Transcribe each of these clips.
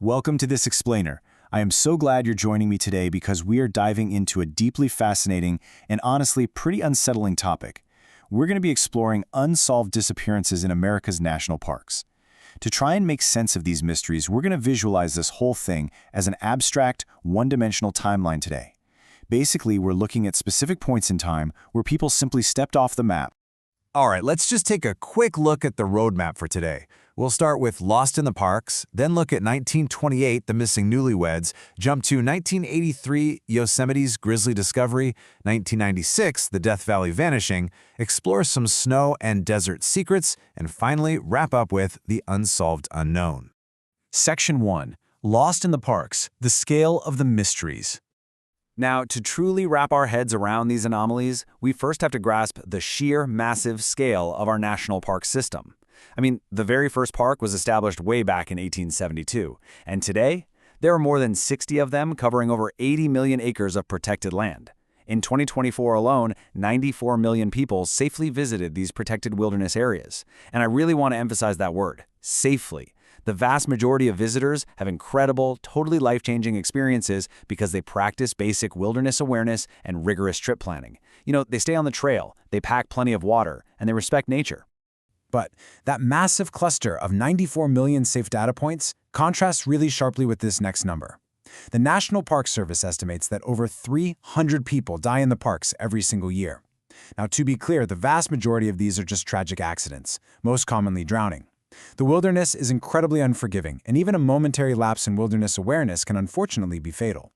Welcome to This Explainer. I am so glad you're joining me today because we are diving into a deeply fascinating and honestly pretty unsettling topic. We're going to be exploring unsolved disappearances in America's national parks. To try and make sense of these mysteries, we're going to visualize this whole thing as an abstract, one-dimensional timeline today. Basically, we're looking at specific points in time where people simply stepped off the map. All right, let's just take a quick look at the roadmap for today. We'll start with Lost in the Parks, then look at 1928, The Missing Newlyweds, jump to 1983, Yosemite's Grisly Discovery, 1996, The Death Valley Vanishing, explore some snow and desert secrets, and finally wrap up with The Unsolved Unknown. Section 1. Lost in the Parks, the scale of the mysteries. Now, to truly wrap our heads around these anomalies, we first have to grasp the sheer massive scale of our national park system. I mean, the very first park was established way back in 1872, and today, there are more than 60 of them covering over 80 million acres of protected land. In 2024 alone, 94 million people safely visited these protected wilderness areas. And I really want to emphasize that word, safely. The vast majority of visitors have incredible, totally life-changing experiences because they practice basic wilderness awareness and rigorous trip planning. They stay on the trail, they pack plenty of water, and they respect nature. But that massive cluster of 94 million safe data points contrasts really sharply with this next number. The National Park Service estimates that over 300 people die in the parks every single year. Now, to be clear, the vast majority of these are just tragic accidents, most commonly drowning. The wilderness is incredibly unforgiving, and even a momentary lapse in wilderness awareness can unfortunately be fatal.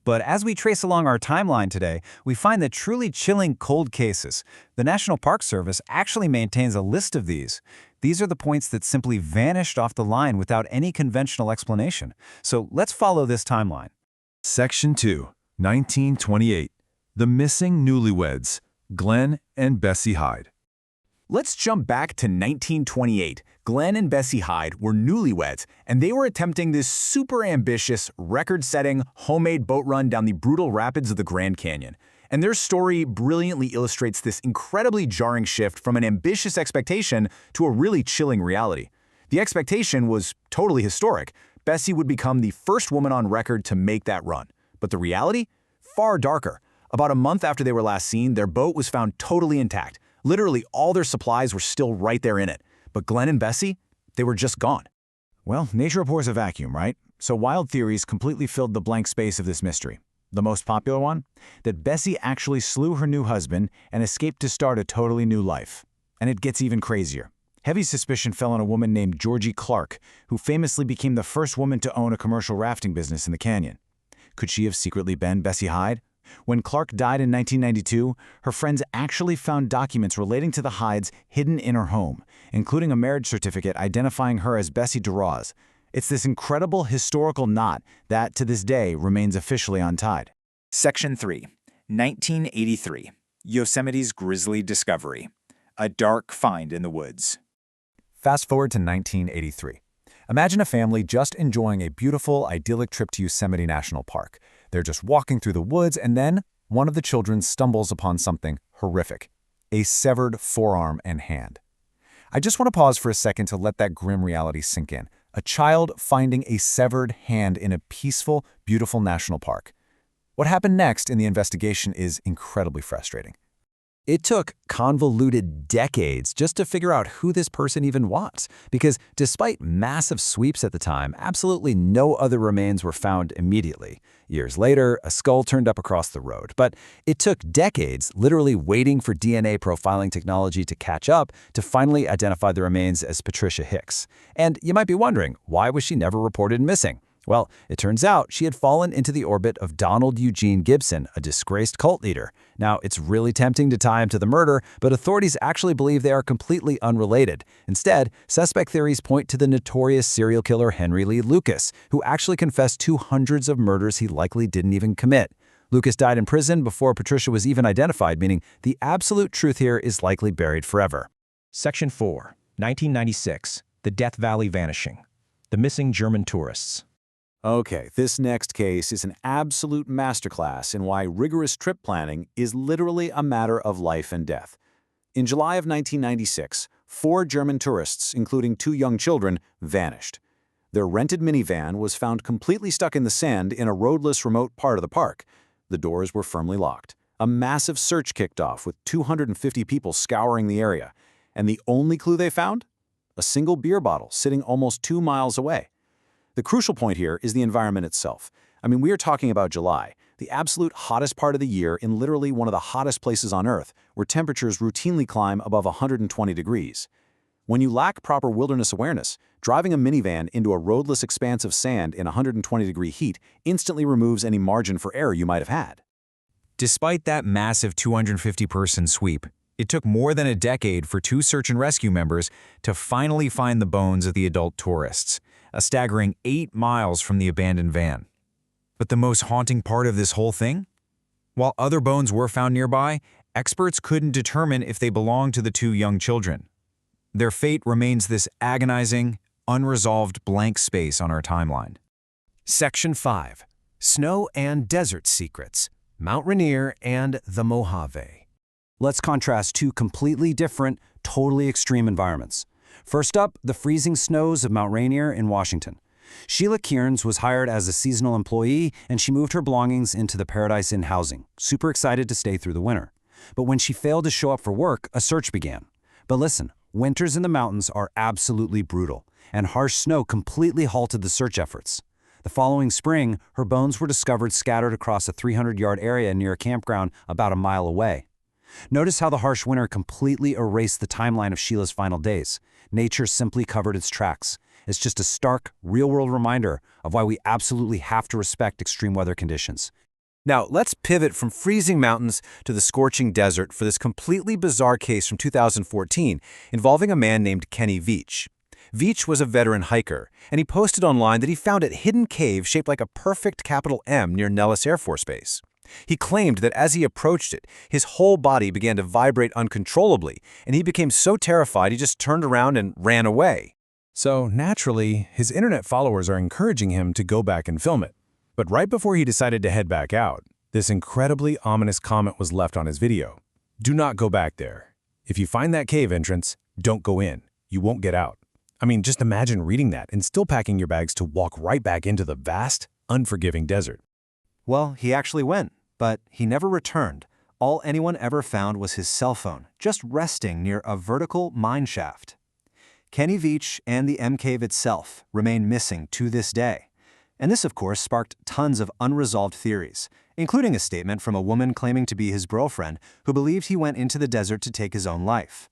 But as we trace along our timeline today, we find the truly chilling cold cases. The National Park Service actually maintains a list of these. These are the points that simply vanished off the line without any conventional explanation. So let's follow this timeline. Section 2, 1928. The Missing Newlyweds, Glenn and Bessie Hyde. Let's jump back to 1928. Glenn and Bessie Hyde were newlyweds, and they were attempting this super ambitious, record-setting, homemade boat run down the brutal rapids of the Grand Canyon. And their story brilliantly illustrates this incredibly jarring shift from an ambitious expectation to a really chilling reality. The expectation was totally historic. Bessie would become the first woman on record to make that run. But the reality? Far darker. About a month after they were last seen, their boat was found totally intact. Literally, all their supplies were still right there in it. But Glenn and Bessie, they were just gone. Well, nature abhors a vacuum, right? So wild theories completely filled the blank space of this mystery. The most popular one? That Bessie actually slew her new husband and escaped to start a totally new life. And it gets even crazier. Heavy suspicion fell on a woman named Georgie Clark, who famously became the first woman to own a commercial rafting business in the canyon. Could she have secretly been Bessie Hyde? When Clark died in 1992, her friends actually found documents relating to the Hydes hidden in her home, including a marriage certificate identifying her as Bessie DeRoz. It's this incredible historical knot that, to this day, remains officially untied. Section 3, 1983, Yosemite's Grisly Discovery, a dark find in the woods. Fast forward to 1983. Imagine a family just enjoying a beautiful, idyllic trip to Yosemite National Park. They're just walking through the woods, and then one of the children stumbles upon something horrific: a severed forearm and hand. I just want to pause for a second to let that grim reality sink in. A child finding a severed hand in a peaceful, beautiful national park. What happened next in the investigation is incredibly frustrating. It took convoluted decades just to figure out who this person even was, because despite massive sweeps at the time, absolutely no other remains were found immediately. Years later, a skull turned up across the road, but it took decades, literally waiting for DNA profiling technology to catch up to finally identify the remains as Patricia Hicks. And you might be wondering, why was she never reported missing? Well, it turns out she had fallen into the orbit of Donald Eugene Gibson, a disgraced cult leader. Now, it's really tempting to tie him to the murder, but authorities actually believe they are completely unrelated. Instead, suspect theories point to the notorious serial killer Henry Lee Lucas, who actually confessed to hundreds of murders he likely didn't even commit. Lucas died in prison before Patricia was even identified, meaning the absolute truth here is likely buried forever. Section 4, 1996, The Death Valley Vanishing, The Missing German Tourists. Okay, this next case is an absolute masterclass in why rigorous trip planning is literally a matter of life and death. In July of 1996, 4 German tourists, including 2 young children, vanished. Their rented minivan was found completely stuck in the sand in a roadless remote part of the park. The doors were firmly locked. A massive search kicked off with 250 people scouring the area. And the only clue they found? A single beer bottle sitting almost 2 miles away. The crucial point here is the environment itself. I mean, we are talking about July, the absolute hottest part of the year in literally one of the hottest places on Earth, where temperatures routinely climb above 120 degrees. When you lack proper wilderness awareness, driving a minivan into a roadless expanse of sand in 120-degree heat instantly removes any margin for error you might have had. Despite that massive 250-person sweep, it took more than a decade for 2 search and rescue members to finally find the bones of the adult tourists, a staggering 8 miles from the abandoned van. But the most haunting part of this whole thing? While other bones were found nearby, experts couldn't determine if they belonged to the 2 young children. Their fate remains this agonizing, unresolved blank space on our timeline. Section 5. Snow and Desert Secrets, Mount Rainier and the Mojave. Let's contrast 2 completely different, totally extreme environments. First up, the freezing snows of Mount Rainier in Washington. Sheila Kearns was hired as a seasonal employee, and she moved her belongings into the Paradise Inn housing, super excited to stay through the winter. But when she failed to show up for work, a search began. But listen, winters in the mountains are absolutely brutal, and harsh snow completely halted the search efforts. The following spring, her bones were discovered scattered across a 300-yard area near a campground about a mile away. Notice how the harsh winter completely erased the timeline of Sheila's final days. Nature simply covered its tracks. It's just a stark, real-world reminder of why we absolutely have to respect extreme weather conditions. Now, let's pivot from freezing mountains to the scorching desert for this completely bizarre case from 2014 involving a man named Kenny Veach. Veach was a veteran hiker, and he posted online that he found a hidden cave shaped like a perfect capital M near Nellis Air Force Base. He claimed that as he approached it, his whole body began to vibrate uncontrollably, and he became so terrified he just turned around and ran away. So, naturally, his internet followers are encouraging him to go back and film it. But right before he decided to head back out, this incredibly ominous comment was left on his video. Do not go back there. If you find that cave entrance, don't go in. You won't get out. I mean, just imagine reading that and still packing your bags to walk right back into the vast, unforgiving desert. Well, he actually went, but he never returned. All anyone ever found was his cell phone, just resting near a vertical mine shaft. Kenny Veach and the M Cave itself remain missing to this day. And this, of course, sparked tons of unresolved theories, including a statement from a woman claiming to be his girlfriend who believed he went into the desert to take his own life.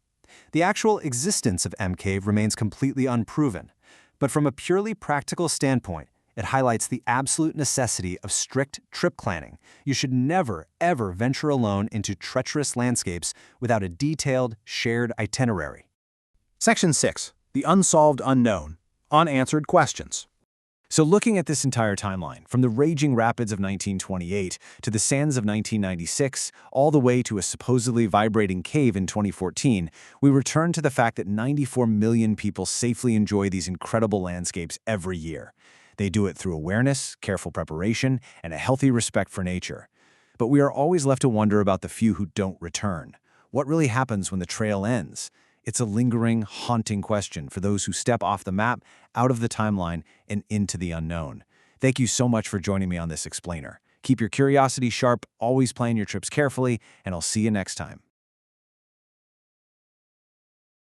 The actual existence of M Cave remains completely unproven, but from a purely practical standpoint, it highlights the absolute necessity of strict trip planning. You should never, ever venture alone into treacherous landscapes without a detailed, shared itinerary. Section 6. The Unsolved Unknown. Unanswered Questions. So looking at this entire timeline, from the raging rapids of 1928 to the sands of 1996, all the way to a supposedly vibrating cave in 2014, we return to the fact that 94 million people safely enjoy these incredible landscapes every year. They do it through awareness, careful preparation, and a healthy respect for nature. But we are always left to wonder about the few who don't return. What really happens when the trail ends? It's a lingering, haunting question for those who step off the map, out of the timeline, and into the unknown. Thank you so much for joining me on this explainer. Keep your curiosity sharp, always plan your trips carefully, and I'll see you next time.